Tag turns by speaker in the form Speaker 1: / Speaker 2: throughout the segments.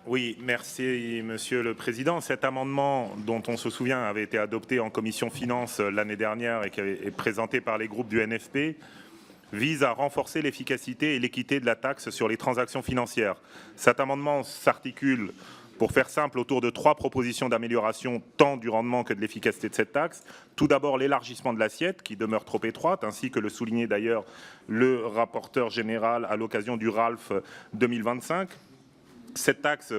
Speaker 1: Oui, merci Monsieur le Président. Cet amendement, dont on se souvient, avait été adopté en commission finances l'année dernière et qui est présenté par les groupes du NFP, vise à renforcer l'efficacité et l'équité de la taxe sur les transactions financières. Cet amendement s'articule, pour faire simple, autour de 3 propositions d'amélioration tant du rendement que de l'efficacité de cette taxe. Tout d'abord, l'élargissement de l'assiette, qui demeure trop étroite, ainsi que le soulignait d'ailleurs le rapporteur général à l'occasion du RALF 2025. Cette taxe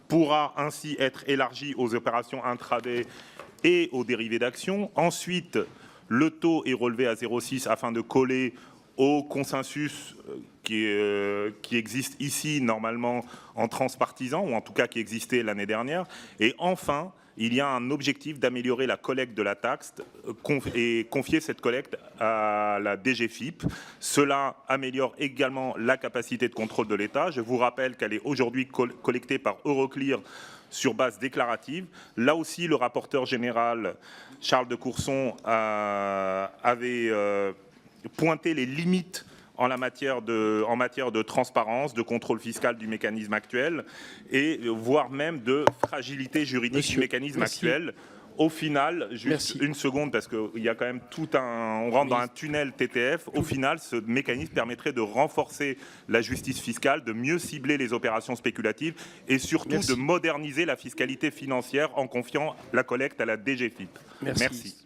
Speaker 1: pourra ainsi être élargie aux opérations intraday et aux dérivés d'actions. Ensuite, le taux est relevé à 0,6 afin de coller au consensus qui existe ici normalement en transpartisan, ou en tout cas qui existait l'année dernière. Et enfin, il y a un objectif d'améliorer la collecte de la taxe et confier cette collecte à la DGFiP. Cela améliore également la capacité de contrôle de l'État. Je vous rappelle qu'elle est aujourd'hui collectée par Euroclear sur base déclarative. Là aussi, le rapporteur général Charles de Courson avait pointé les limites en matière de transparence, de contrôle fiscal du mécanisme actuel, et voire même de fragilité juridique du mécanisme actuel. Au final, juste une seconde, parce qu'il y a quand même on rentre dans un tunnel TTF. Au final, ce mécanisme permettrait de renforcer la justice fiscale, de mieux cibler les opérations spéculatives et surtout de moderniser la fiscalité financière en confiant la collecte à la DGFiP. Merci.